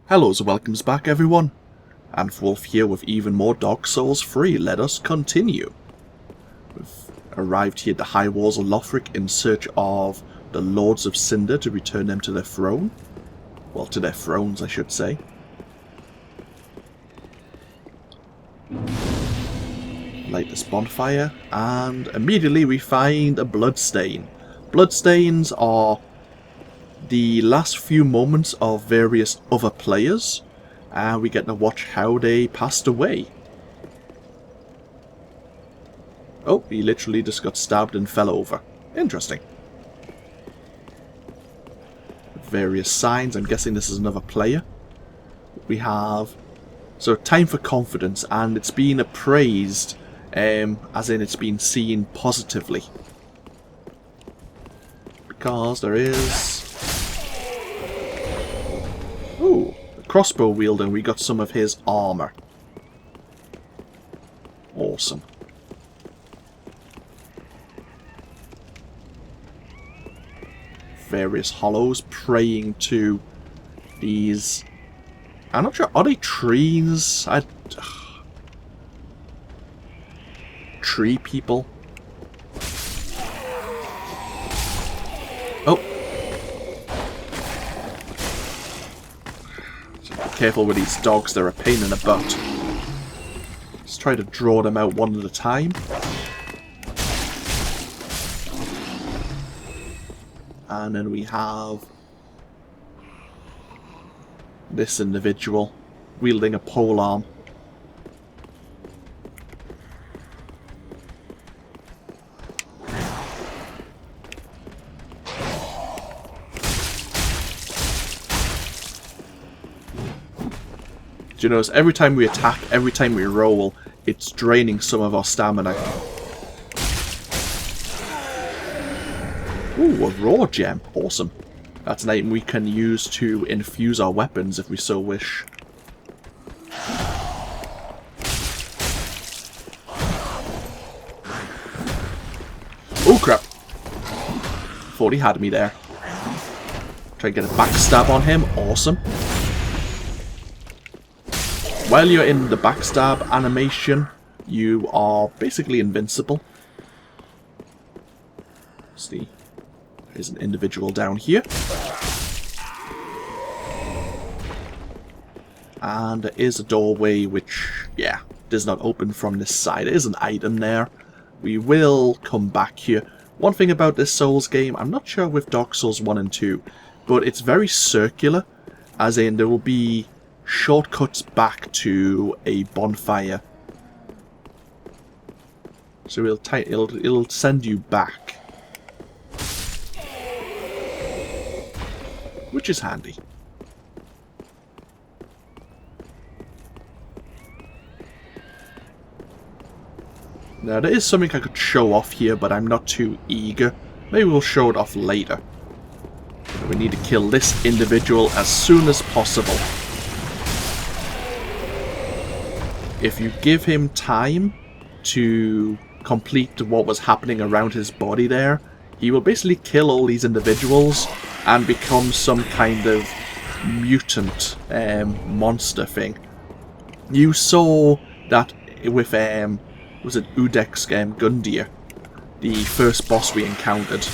Hellos and welcomes back everyone. AnthWolf here with even more Dark Souls 3. Let us continue. We've arrived here at the high walls of Lothric in search of the Lords of Cinder to return them to their throne. Well, to their thrones, I should say. Light this bonfire, and immediately we find a bloodstain. Bloodstains are the last few moments of various other players, and we get to watch how they passed away. Oh, he literally just got stabbed and fell over. Interesting. Various signs, I'm guessing this is another player. We have... So, time for confidence, and it's been appraised, as in it's been seen positively. Because there is... Ooh, a crossbow wielder, and we got some of his armour. Awesome. Various hollows praying to these... I'm not sure, are they trees? Tree people? Oh! So be careful with these dogs, they're a pain in the butt. Let's try to draw them out one at a time. And then we have this individual wielding a polearm. Do you notice every time we attack, every time we roll, it's draining some of our stamina. Ooh, a raw gem. Awesome. That's an item we can use to infuse our weapons if we so wish. Oh crap! Thought he had me there. Try to get a backstab on him. Awesome. While you're in the backstab animation, you are basically invincible. See. There's an individual down here. And there is a doorway which, yeah, does not open from this side. There is an item there. We will come back here. One thing about this Souls game, I'm not sure with Dark Souls 1 and 2, but it's very circular, as in there will be shortcuts back to a bonfire. So it'll send you back. Which is handy. Now there is something I could show off here, but I'm not too eager. Maybe we'll show it off later. We need to kill this individual as soon as possible. If you give him time to complete what was happening around his body there, he will basically kill all these individuals and become some kind of mutant monster thing. You saw that with, was it Udex Gundyr, the first boss we encountered.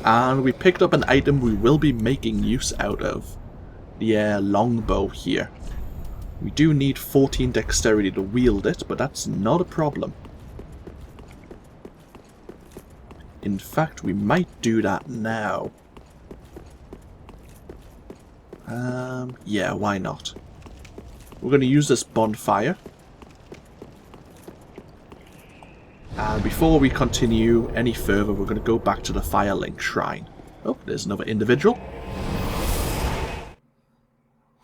And we picked up an item we will be making use out of. The longbow here. We do need 14 dexterity to wield it, but that's not a problem. In fact, we might do that now. Yeah, why not? We're going to use this bonfire. And before we continue any further, we're going to go back to the Fireline Shrine. Oh, there's another individual.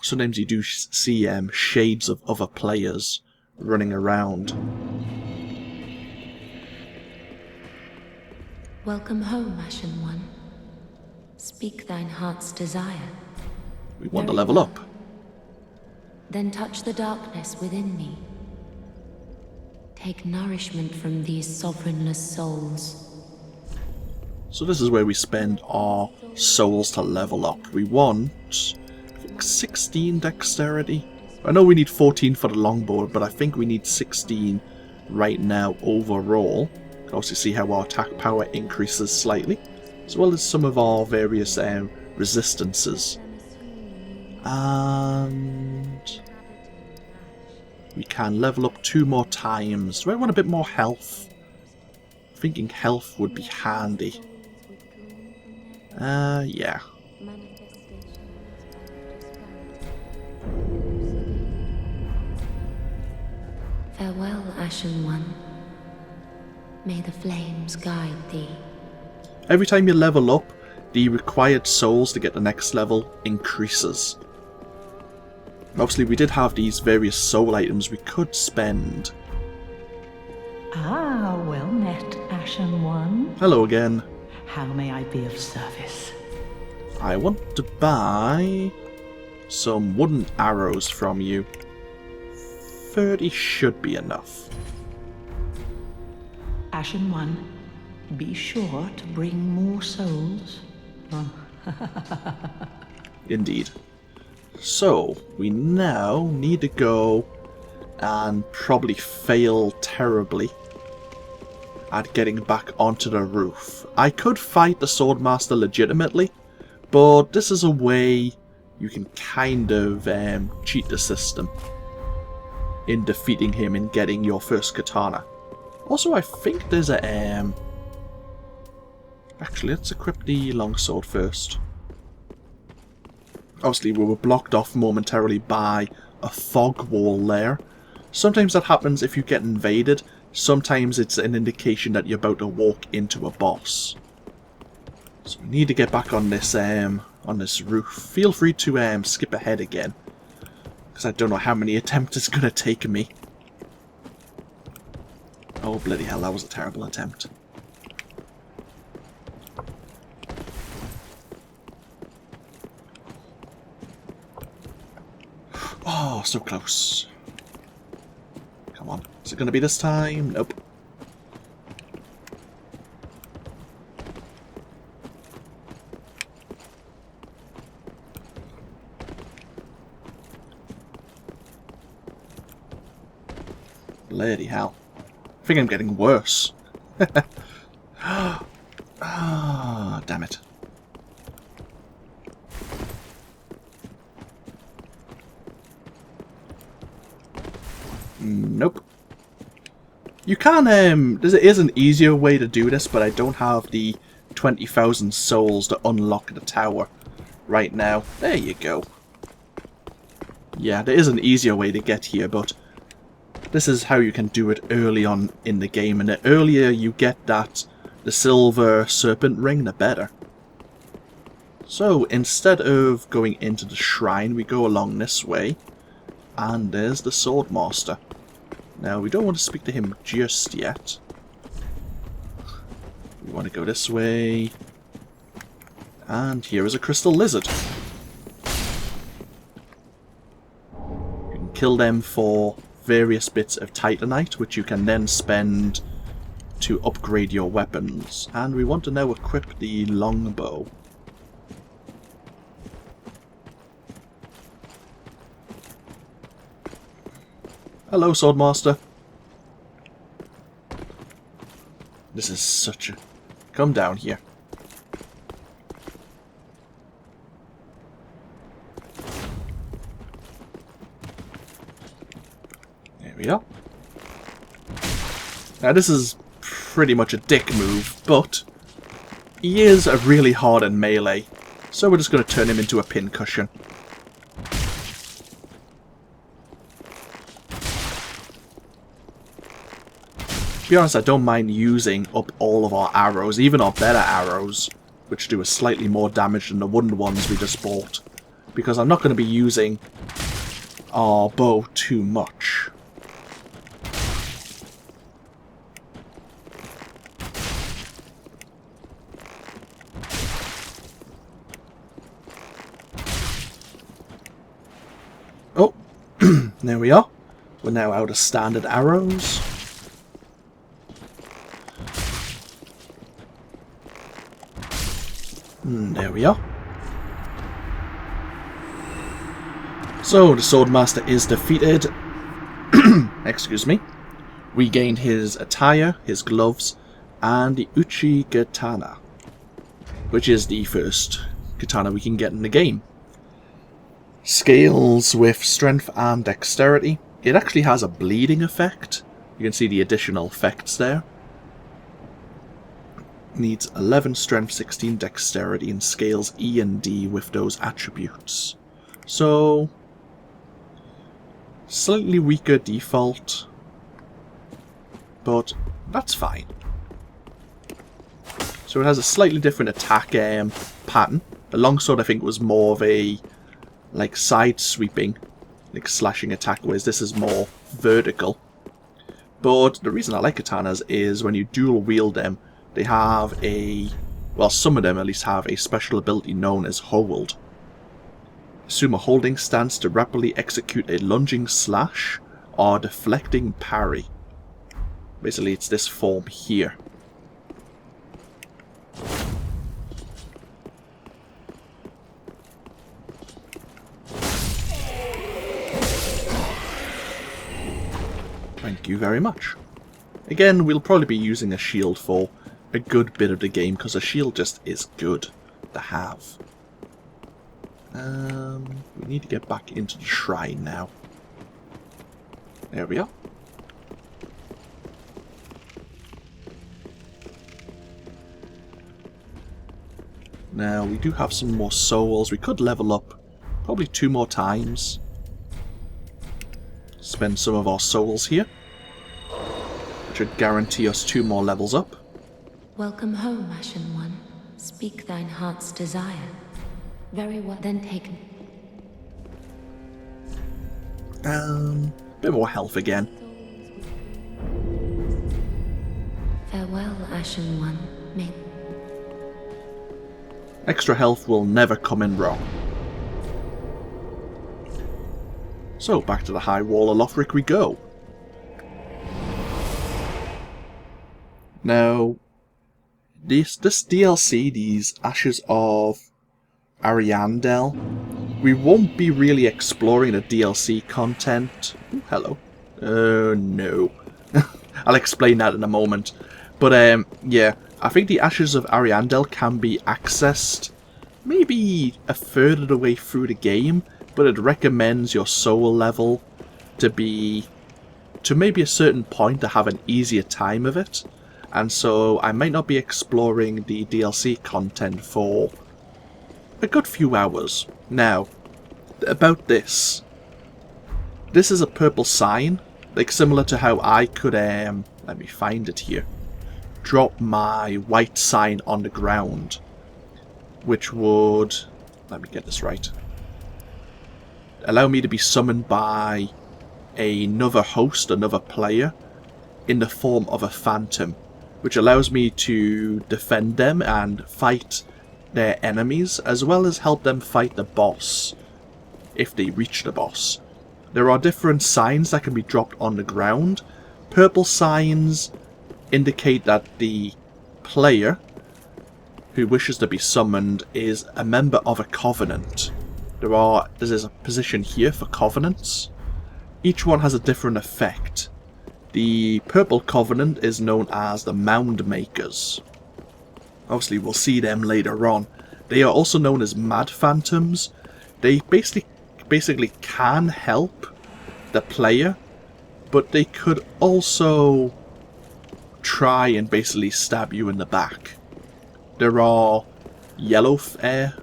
Sometimes you do see shades of other players running around. Welcome home, Ashen One. Speak thine heart's desire. We want to level up. Then touch the darkness within me. Take nourishment from these sovereignless souls. So this is where we spend our souls to level up. We want think 16 dexterity. I know we need 14 for the longbow, but I think we need 16 right now overall. You can also see how our attack power increases slightly, as well as some of our various resistances. And we can level up 2 more times. Do I want a bit more health? Thinking health would be handy. Yeah. Farewell, Ashen One. May the flames guide thee. Every time you level up, the required souls to get the next level increases. Mostly we did have these various soul items we could spend. Ah, well met, Ashen One. Hello again. How may I be of service? I want to buy some wooden arrows from you. 30 should be enough. Ashen One, be sure to bring more souls. Oh. Indeed. So, we now need to go and probably fail terribly at getting back onto the roof. I could fight the Swordmaster legitimately, but this is a way you can kind of cheat the system in defeating him and getting your first katana. Also, I think there's a... Actually, let's equip the longsword first. Obviously, we were blocked off momentarily by a fog wall there. Sometimes that happens if you get invaded. Sometimes it's an indication that you're about to walk into a boss. So we need to get back on this roof. Feel free to skip ahead again, because I don't know how many attempts it's going to take me. Oh, bloody hell, that was a terrible attempt. Oh, so close. Come on. Is it going to be this time? Nope. Bloody hell. I think I'm getting worse. Ah, damn it. Nope. You can, there is an easier way to do this, but I don't have the 20,000 souls to unlock the tower right now. There you go. Yeah, there is an easier way to get here, but this is how you can do it early on in the game, and the earlier you get the silver serpent ring, the better. So, instead of going into the shrine, we go along this way, and there's the Swordmaster. Now, we don't want to speak to him just yet. We want to go this way. And here is a crystal lizard. You can kill them for various bits of titanite, which you can then spend to upgrade your weapons. And we want to now equip the longbow. Hello, Swordmaster. This is such a... Come down here. There we go. Now this is pretty much a dick move, but he is a really hard in melee, so we're just going to turn him into a pincushion. To be honest, I don't mind using up all of our arrows, even our better arrows, which do a slightly more damage than the wooden ones we just bought, because I'm not going to be using our bow too much. Oh, there we are. We're now out of standard arrows. There we are. So, the Swordmaster is defeated. Excuse me. We gained his attire, his gloves, and the Uchigatana, which is the first katana we can get in the game. Scales with strength and dexterity. It actually has a bleeding effect. You can see the additional effects there. Needs 11 strength, 16 dexterity, and scales E and D with those attributes. So, slightly weaker default, but that's fine. So it has a slightly different attack pattern. The longsword I think was more of a like side sweeping, like slashing attack, whereas this is more vertical. But the reason I like katanas is when you dual wield them, they have a, well, some of them at least have a special ability known as hold. Assume a holding stance to rapidly execute a lunging slash or deflecting parry. Basically it's this form here. Thank you very much. Again, we'll probably be using a shield for a good bit of the game, because a shield just is good to have. We need to get back into the shrine now. There we are. Now, we do have some more souls. We could level up probably 2 more times. Spend some of our souls here, which would guarantee us 2 more levels up. Welcome home, Ashen One. Speak thine heart's desire. Very well, then taken. Bit more health again. Farewell, Ashen One. May Extra health will never come in wrong. So, back to the High Wall of Lothric we go. Now, this DLC, these Ashes of Ariandel, we won't be really exploring the DLC content. Ooh, hello. No. I'll explain that in a moment. But, yeah, I think the Ashes of Ariandel can be accessed maybe a third of the way through the game, but it recommends your soul level to be to maybe a certain point to have an easier time of it. And so I might not be exploring the DLC content for a good few hours. Now, about this. This is a purple sign, like similar to how I could, let me find it here, drop my white sign on the ground, which would, let me get this right, allow me to be summoned by another host, another player, in the form of a phantom, which allows me to defend them and fight their enemies, as well as help them fight the boss, if they reach the boss. There are different signs that can be dropped on the ground. Purple signs indicate that the player who wishes to be summoned is a member of a covenant. There's a position here for covenants. Each one has a different effect. The purple covenant is known as the Mound Makers. Obviously we'll see them later on. They are also known as Mad Phantoms. They basically can help the player, but they could also try and basically stab you in the back. There are yellow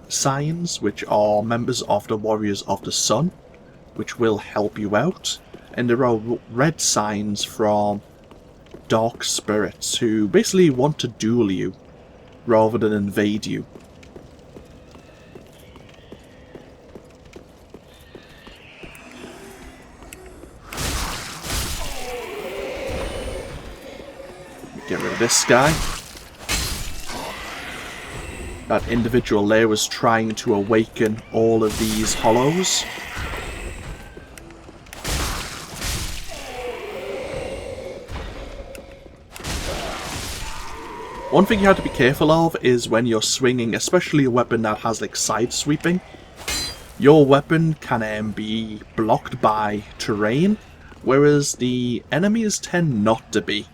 signs, which are members of the Warriors of the Sun, which will help you out. And there are red signs from dark spirits who basically want to duel you rather than invade you. Get rid of this guy. That individual there was trying to awaken all of these hollows. One thing you have to be careful of is when you're swinging, especially a weapon that has like side sweeping, your weapon can be blocked by terrain, whereas the enemies tend not to be.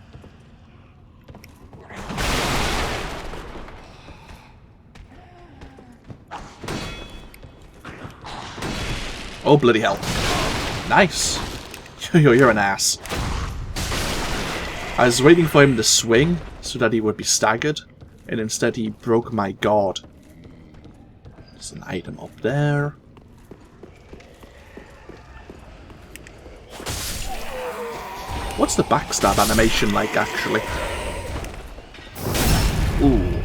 Oh, bloody hell. Nice. You're an ass. I was waiting for him to swing so that he would be staggered, and instead he broke my guard. There's an item up there. What's the backstab animation like, actually? Ooh.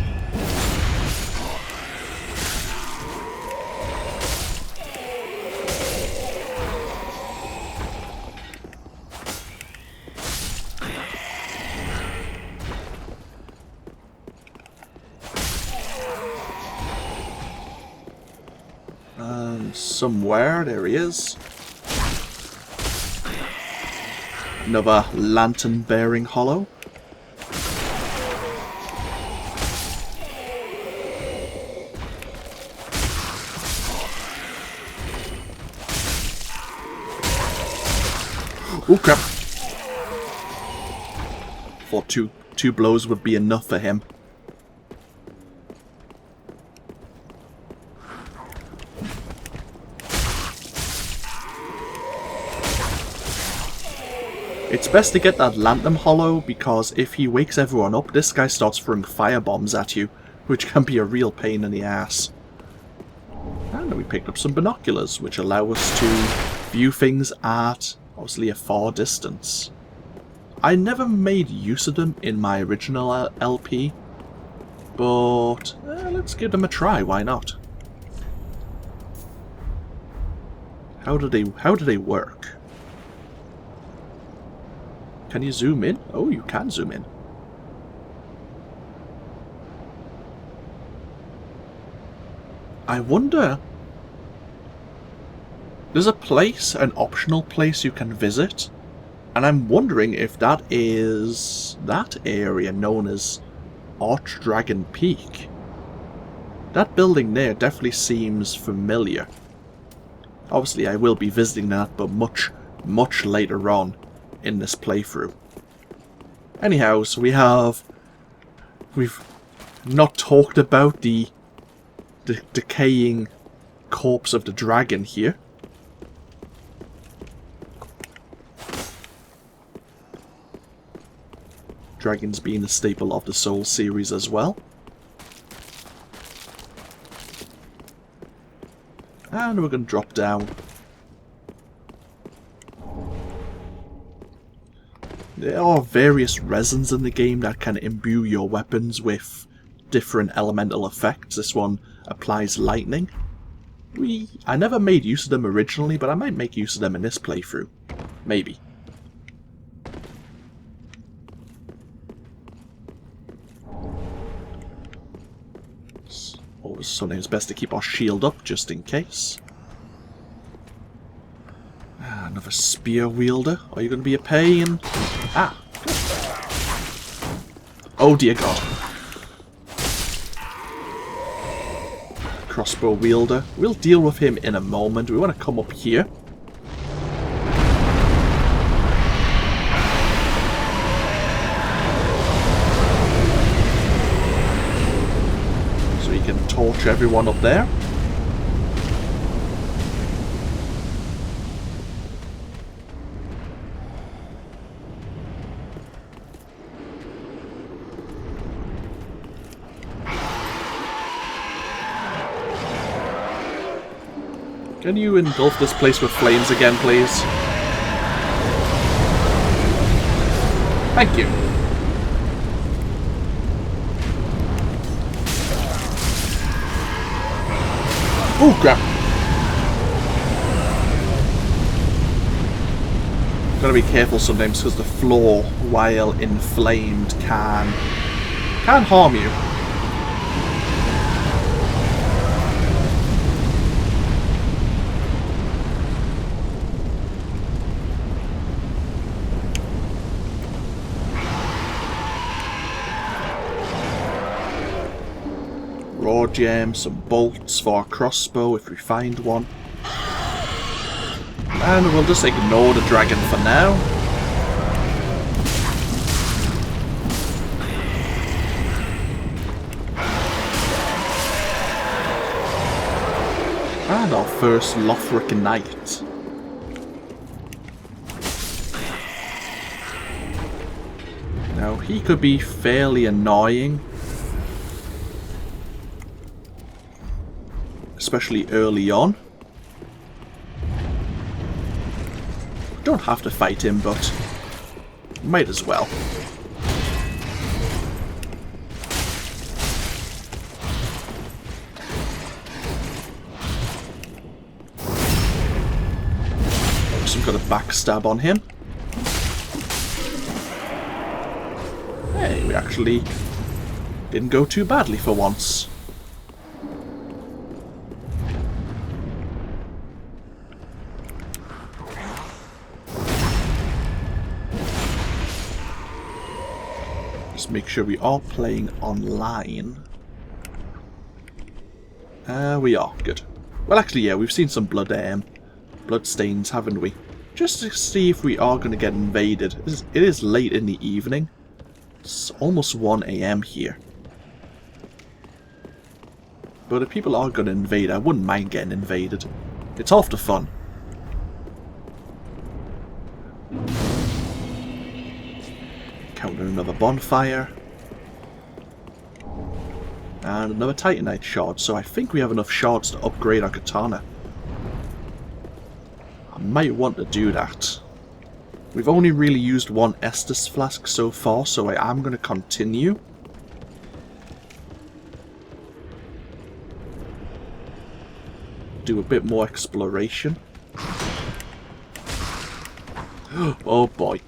Somewhere, there he is. Another lantern-bearing hollow. Oh crap! Thought two blows would be enough for him. It's best to get that lantern hollow, because if he wakes everyone up, this guy starts throwing firebombs at you, which can be a real pain in the ass. And we picked up some binoculars, which allow us to view things at, obviously, a far distance. I never made use of them in my original LP, but let's give them a try, why not? How do they work? Can you zoom in? Oh, you can zoom in. I wonder... There's a place, an optional place you can visit, and I'm wondering if that is that area known as Archdragon Peak. That building there definitely seems familiar. Obviously I will be visiting that, but much, much later on in this playthrough. Anyhow, so we've not talked about the decaying corpse of the dragon here. Dragons being a staple of the Soul series as well. And we're going to drop down. There are various resins in the game that can imbue your weapons with different elemental effects. This one applies lightning. I never made use of them originally, but I might make use of them in this playthrough. Maybe. Always sometimes best to keep our shield up just in case. Another spear wielder. Are you going to be a pain? Ah. Oh dear god. Crossbow wielder. We'll deal with him in a moment. We want to come up here. So he can torch everyone up there. Can you engulf this place with flames again, please? Thank you. Oh crap. Gotta be careful sometimes because the floor, while inflamed, can harm you. Raw gem, some bolts for our crossbow if we find one. And we'll just ignore the dragon for now. And our first Lothric knight. Now, he could be fairly annoying. Especially early on. Don't have to fight him, but might as well. Some kind of backstab on him. Hey, we actually didn't go too badly for once. Just make sure we are playing online. We are. Good. Well, actually, yeah, we've seen some blood stains, haven't we? Just to see if we are going to get invaded. It is late in the evening. It's almost 1 AM here. But if people are going to invade, I wouldn't mind getting invaded. It's half the fun. Counter another bonfire. And another Titanite shard. So I think we have enough shards to upgrade our katana. I might want to do that. We've only really used one Estus flask so far, so I am going to continue. Do a bit more exploration. Oh boy.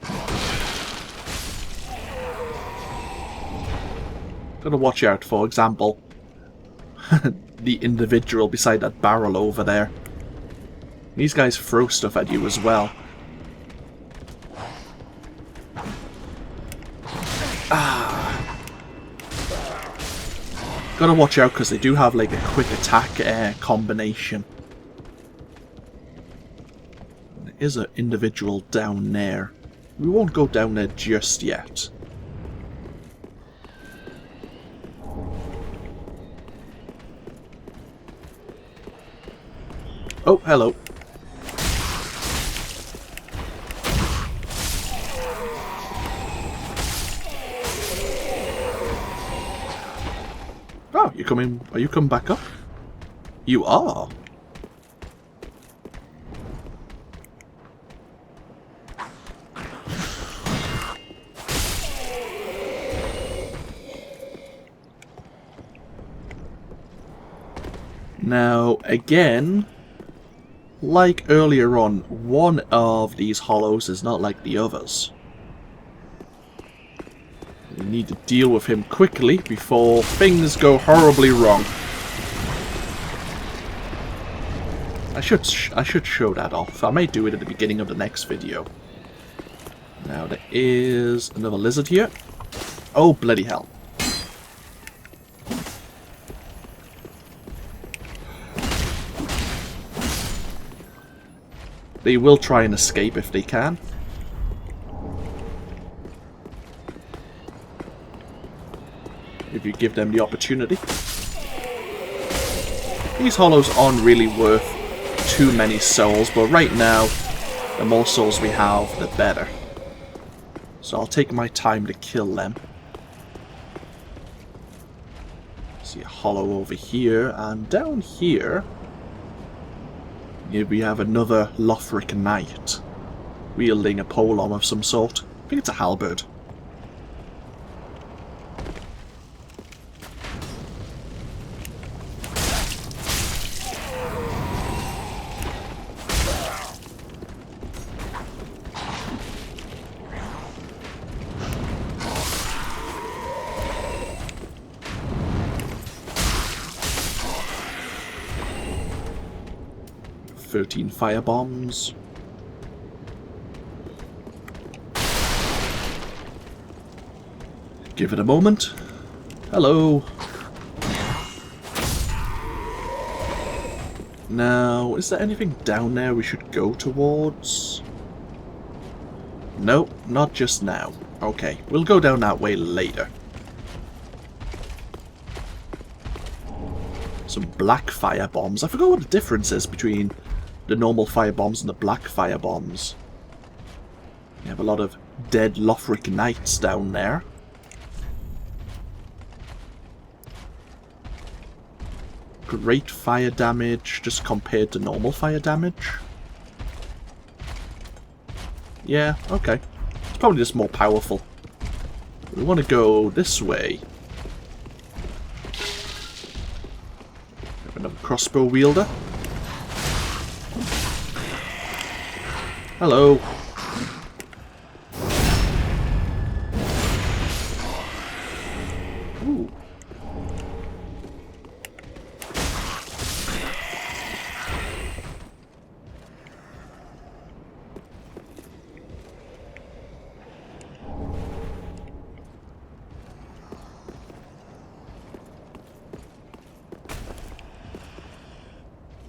Gotta watch out, for example, the individual beside that barrel over there. These guys throw stuff at you as well. Gotta watch out because they do have like a quick attack combination. There is an individual down there. We won't go down there just yet. Oh, hello. Oh, you coming? Are you coming back up? You are. Now, again, like earlier on, one of these hollows is not like the others. We need to deal with him quickly before things go horribly wrong. I should show that off. I may do it at the beginning of the next video. Now there is another lizard here. Oh bloody hell. They will try and escape if they can. If you give them the opportunity. These hollows aren't really worth too many souls, but right now, the more souls we have, the better. So I'll take my time to kill them. See a hollow over here, and down here, we have another Lothric knight, wielding a polearm of some sort. I think it's a halberd. Fire bombs. Give it a moment. Hello. Now, is there anything down there we should go towards? No, not just now. Okay, we'll go down that way later. Some black fire bombs. I forgot what the difference is between the normal fire bombs and the black fire bombs. We have a lot of dead Lothric knights down there. Great fire damage just compared to normal fire damage. Yeah, okay. It's probably just more powerful. We want to go this way. Have another crossbow wielder. Hello. Ooh.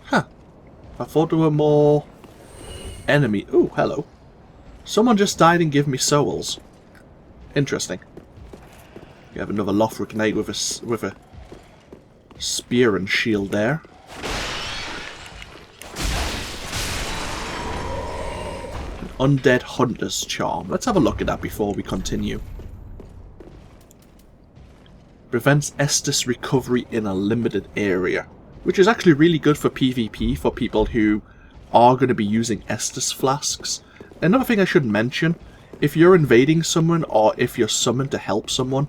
Huh. I thought there were more enemy. Ooh, hello. Someone just died and gave me souls. Interesting. You have another Lothric knight with a spear and shield there. An undead hunter's charm. Let's have a look at that before we continue. Prevents Estus recovery in a limited area, which is actually really good for PvP for people who are going to be using Estus flasks. Another thing I should mention, if you're invading someone or if you're summoned to help someone,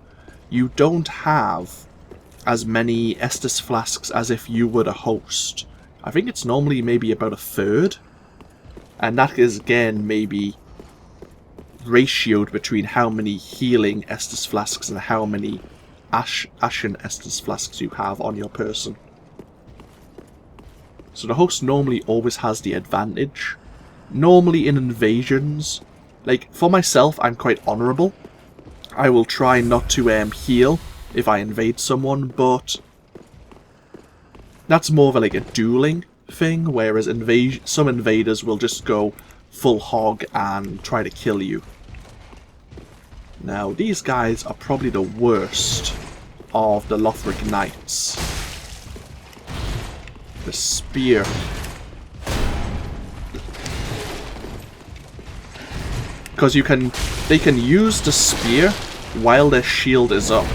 you don't have as many Estus flasks as if you were the host. I think it's normally maybe about a third, and that is again maybe ratioed between how many healing Estus flasks and how many Ashen Estus flasks you have on your person. So the host normally always has the advantage. Normally in invasions, like for myself, I'm quite honourable. I will try not to heal if I invade someone, but that's more of like a dueling thing, whereas some invaders will just go full hog and try to kill you. Now these guys are probably the worst of the Lothric knights. The spear. Because they can use the spear while their shield is up.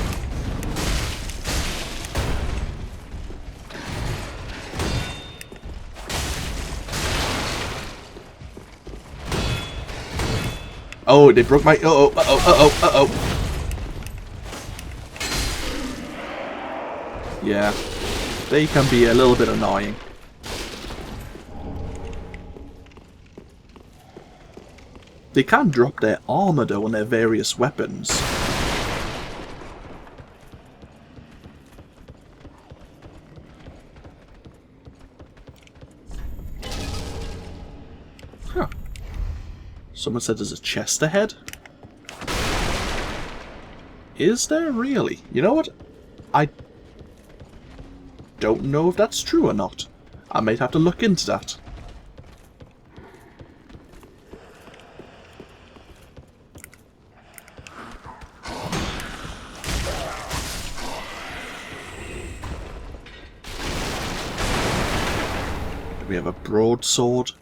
Oh, they broke my... Uh-oh. Yeah. They can be a little bit annoying. They can drop their armor though on their various weapons. Huh. Someone said there's a chest ahead. Is there really? You know what? I don't know if that's true or not. I might have to look into that. We have a broadsword.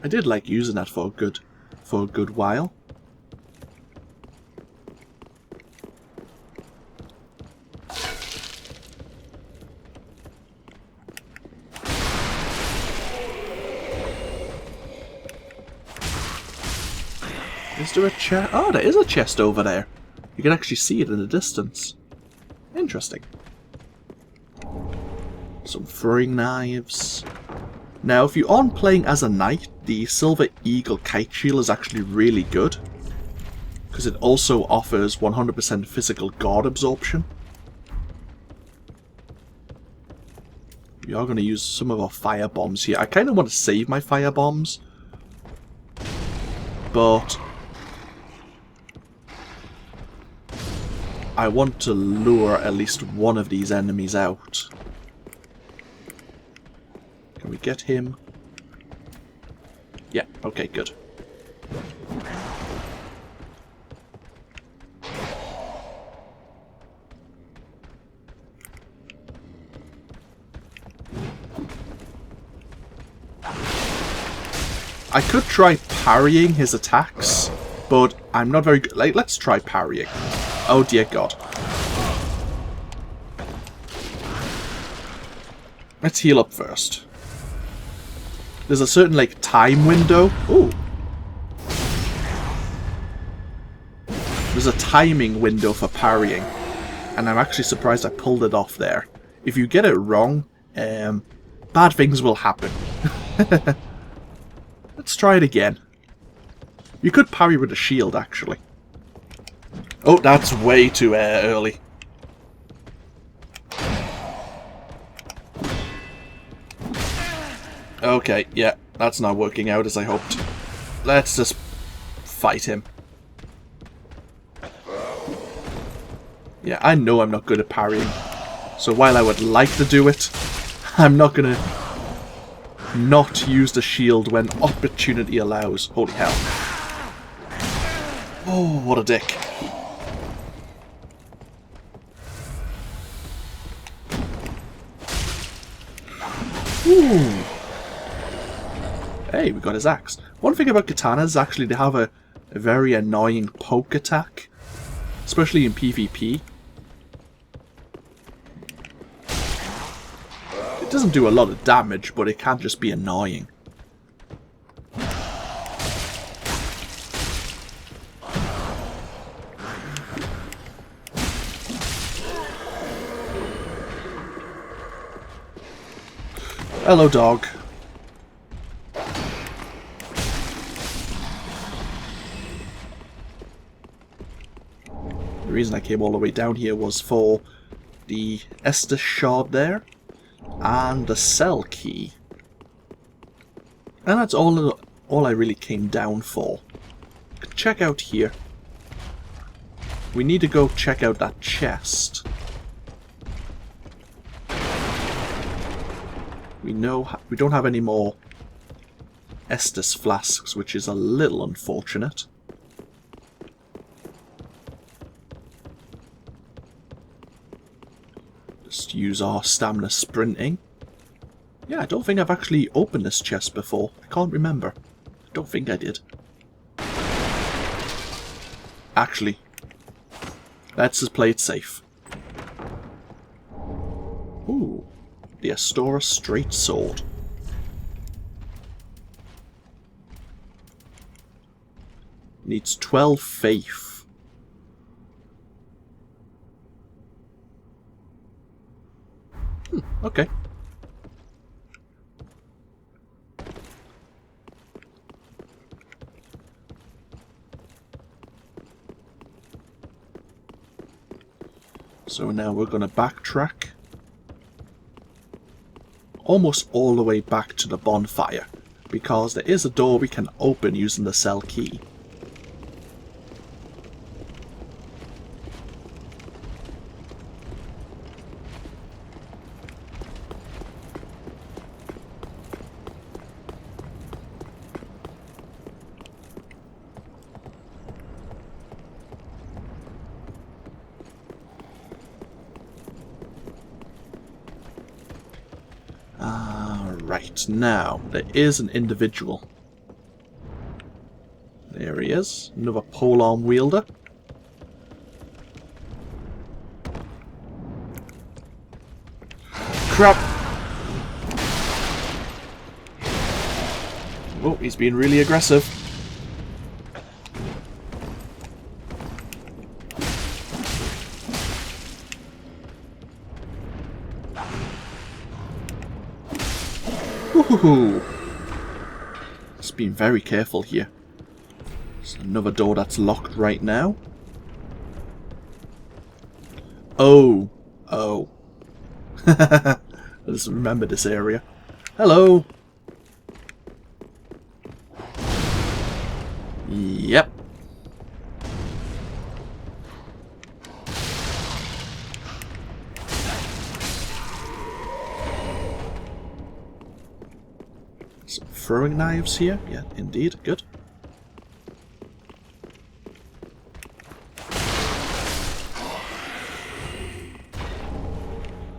I did like using that for a good while. Is there a chest? Oh, there is a chest over there. You can actually see it in the distance. Interesting. Some throwing knives. Now, if you aren't playing as a knight, the Silver Eagle Kite Shield is actually really good, because it also offers 100% physical guard absorption. We are going to use some of our fire bombs here. I kind of want to save my fire bombs, but I want to lure at least one of these enemies out. Can we get him? Yeah, okay, good. I could try parrying his attacks, but I'm not very good. Like, let's try parrying. Oh dear God. Let's heal up first. There's a certain, like, time window. Ooh. There's a timing window for parrying. And I'm actually surprised I pulled it off there. If you get it wrong, bad things will happen. Let's try it again. You could parry with a shield, actually. Oh, that's way too early. Okay, yeah, that's not working out as I hoped. Let's just fight him. Yeah, I know I'm not good at parrying. So while I would like to do it, I'm not going to not use the shield when opportunity allows. Holy hell. Oh, what a dick. Ooh. Hey, we got his axe. One thing about katanas is actually they have a very annoying poke attack. Especially in PvP. It doesn't do a lot of damage, but it can just be annoying. Hello, dog. The reason I came all the way down here was for the Estus shard there and the cell key. And that's all I really came down for. Check out here. We need to go check out that chest. We don't have any more Estus flasks, which is a little unfortunate. Just use our stamina sprinting. Yeah, I don't think I've actually opened this chest before. I can't remember. I don't think I did. Actually, let's just play it safe. Ooh, the Astora Straight Sword. Needs 12 faith. Okay. So now we're going to backtrack almost all the way back to the bonfire, because there is a door we can open using the cell key. Right, now, there is an individual. There he is, another polearm wielder. Crap! Oh, he's being really aggressive. Woohoo! Just being very careful here. There's another door that's locked right now. Oh. Oh. I just remember this area. Hello! Yep. Some throwing knives here. Yeah, indeed. Good.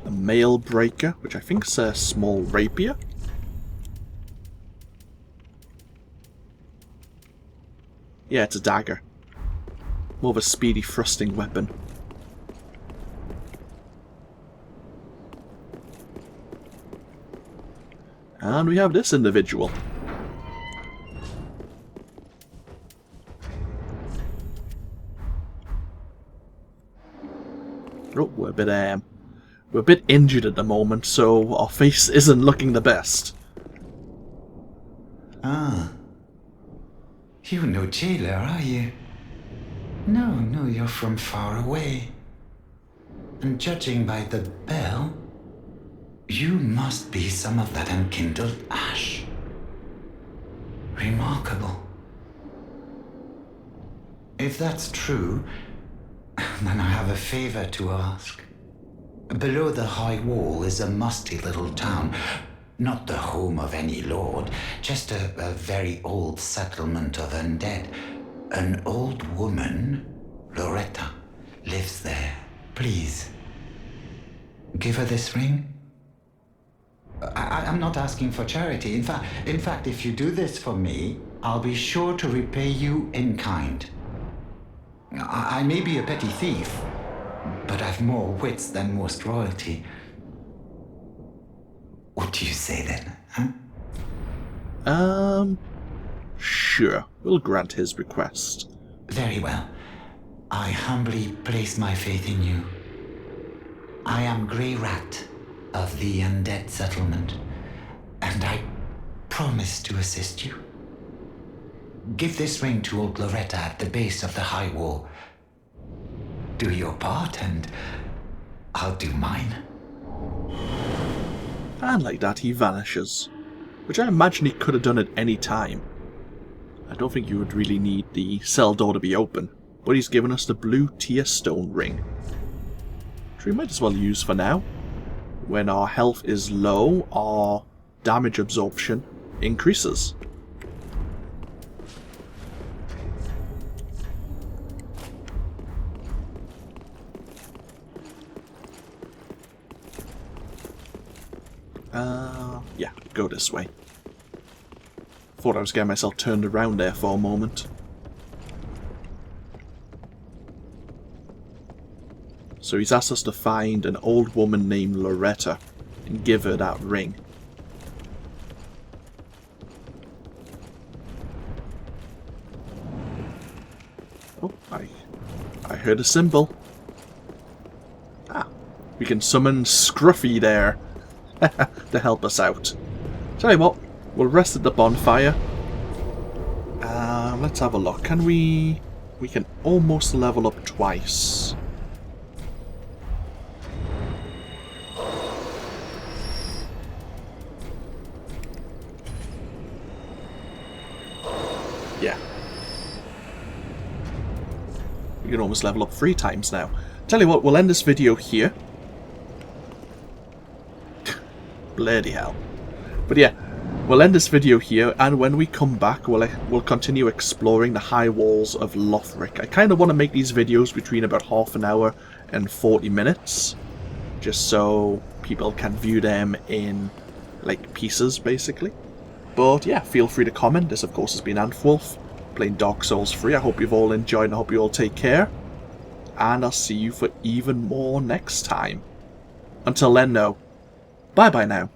A mail breaker, which I think is a small rapier. Yeah, it's a dagger. More of a speedy thrusting weapon. And we have this individual. Oh, we're a bit injured at the moment, so our face isn't looking the best. Ah. You're no jailer, are you? No, you're from far away. And judging by the bell, you must be some of that unkindled ash. Remarkable. If that's true, then I have a favor to ask. Below the high wall is a musty little town. Not the home of any lord, just a very old settlement of undead. An old woman, Loretta, lives there. Please, give her this ring. I'm not asking for charity. In fact, if you do this for me, I'll be sure to repay you in kind. I may be a petty thief, but I've more wits than most royalty. What do you say then, huh? Sure. We'll grant his request. Very well. I humbly place my faith in you. I am Greirat of the undead settlement, and I promise to assist you. Give this ring to old Loretta at the base of the high wall. Do your part, and I'll do mine. And like that, he vanishes. Which I imagine he could have done at any time. I don't think you would really need the cell door to be open. But he's given us the blue tier stone ring. Which we might as well use for now. When our health is low, our damage absorption increases. Yeah, go this way. Thought I was getting myself turned around there for a moment. So he's asked us to find an old woman named Loretta and give her that ring. Oh, I heard a symbol. Ah, we can summon Scruffy there to help us out. Tell you what, we'll rest at the bonfire. Let's have a look. Can we... We can almost level up twice. Yeah. We can almost level up 3 times now. Tell you what, we'll end this video here. Bloody hell. But yeah, we'll end this video here, and when we come back, we'll continue exploring the high walls of Lothric. I kind of want to make these videos between about half an hour and 40 minutes, just so people can view them in, like, pieces, basically. But yeah, feel free to comment. This, of course, has been AnthWolf, playing Dark Souls 3. I hope you've all enjoyed, and I hope you all take care. And I'll see you for even more next time. Until then, though, bye-bye now.